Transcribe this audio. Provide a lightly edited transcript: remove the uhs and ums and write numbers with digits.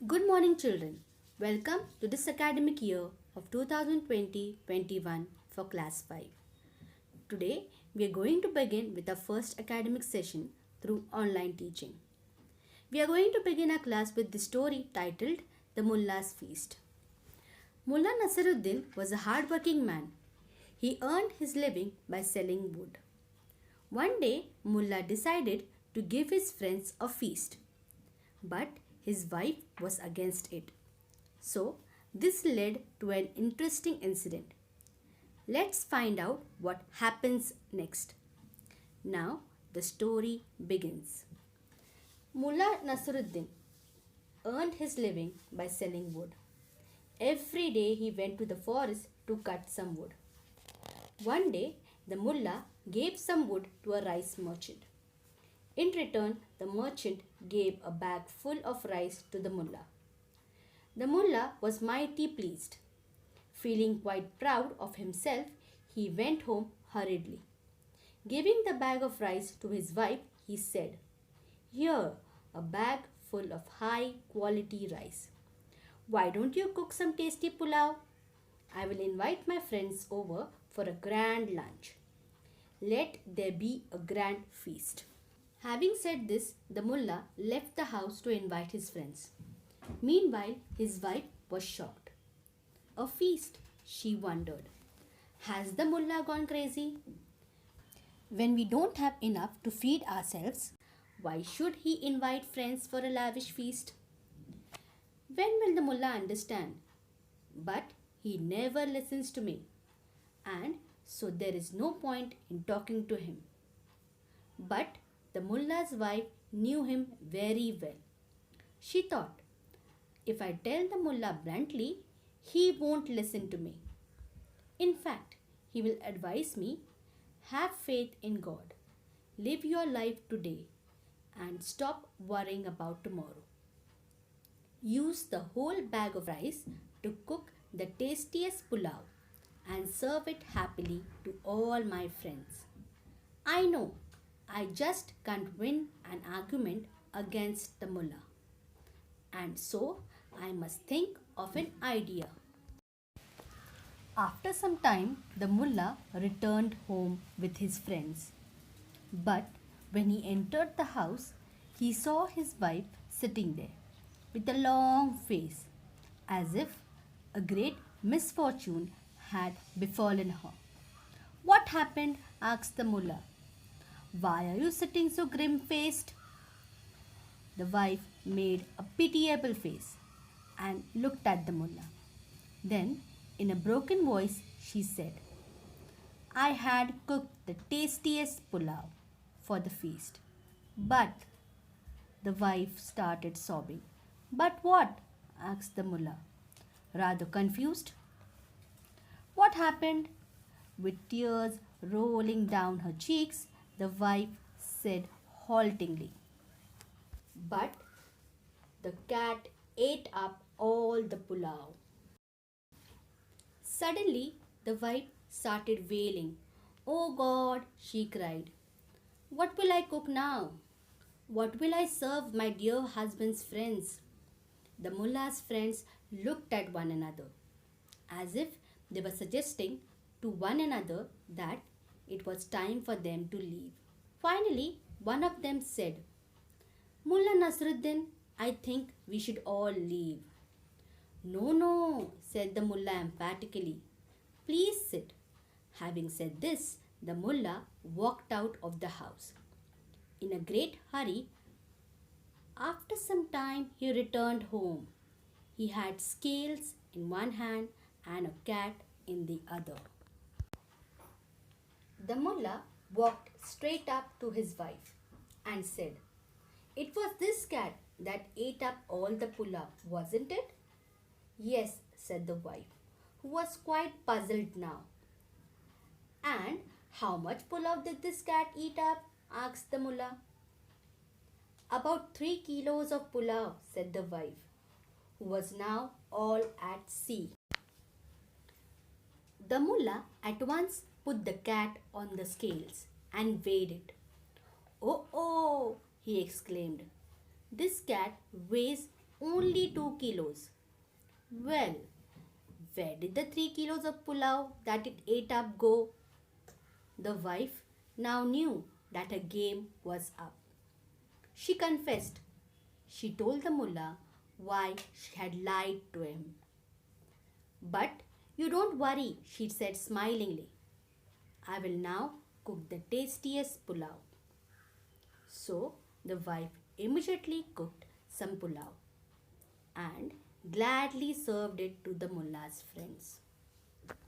Good morning, children. Welcome to this academic year of 2020-21 for Class 5. Today, we are going to begin with our first academic session through online teaching. We are going to begin our class with the story titled The Mullah's Feast. Mullah Nasiruddin was a hard-working man. He earned his living by selling wood. One day, Mullah decided to give his friends a feast, but his wife was against it. So, this led to an interesting incident. Let's find out what happens next. Now, the story begins. Mullah Nasruddin earned his living by selling wood. Every day he went to the forest to cut some wood. One day, the mullah gave some wood to a rice merchant. In return, the merchant gave a bag full of rice to the mullah. The mullah was mighty pleased. Feeling quite proud of himself, he went home hurriedly. Giving the bag of rice to his wife, he said, "Here, a bag full of high quality rice. Why don't you cook some tasty pulao? I will invite my friends over for a grand lunch. Let there be a grand feast." Having said this, the mullah left the house to invite his friends. Meanwhile, his wife was shocked. A feast, she wondered. Has the mullah gone crazy? When we don't have enough to feed ourselves, why should he invite friends for a lavish feast? When will the mullah understand? But he never listens to me, and so there is no point in talking to him. But the mullah's wife knew him very well. She thought, if I tell the mullah bluntly, he won't listen to me. In fact, he will advise me, have faith in God, live your life today, and stop worrying about tomorrow. Use the whole bag of rice to cook the tastiest pulao and serve it happily to all my friends. I know I just can't win an argument against the mullah, and so I must think of an idea. After some time, the mullah returned home with his friends. But when he entered the house, he saw his wife sitting there with a long face, as if a great misfortune had befallen her. "What happened?" asked the mullah. "Why are you sitting so grim-faced?" The wife made a pitiable face and looked at the mullah. Then, in a broken voice, she said, "I had cooked the tastiest pulao for the feast. But," the wife started sobbing. "But what?" asked the mullah, rather confused. "What happened?" With tears rolling down her cheeks, the wife said haltingly, "But the cat ate up all the pulao." Suddenly, the wife started wailing. "Oh God," she cried. "What will I cook now? What will I serve my dear husband's friends?" The mullah's friends looked at one another, as if they were suggesting to one another that it was time for them to leave. Finally, one of them said, "Mullah Nasruddin, I think we should all leave." "No, no," said the mullah emphatically. "Please sit." Having said this, the mullah walked out of the house. In a great hurry, after some time he returned home. He had scales in one hand and a cat in the other. The mullah walked straight up to his wife and said, "It was this cat that ate up all the pulao, wasn't it?" "Yes," said the wife, who was quite puzzled now. "And how much pulao did this cat eat up?" asked the mullah. "About 3 kilos of pulao," said the wife, who was now all at sea. The mullah at once put the cat on the scales and weighed it. "Oh, oh," he exclaimed. "This cat weighs only 2 kilos. Well, where did the 3 kilos of pulao that it ate up go? The wife now knew that her game was up. She confessed. She told the mullah why she had lied to him. But you don't worry, she said smilingly. I will now cook the tastiest pulao. So the wife immediately cooked some pulao and gladly served it to the mullah's friends.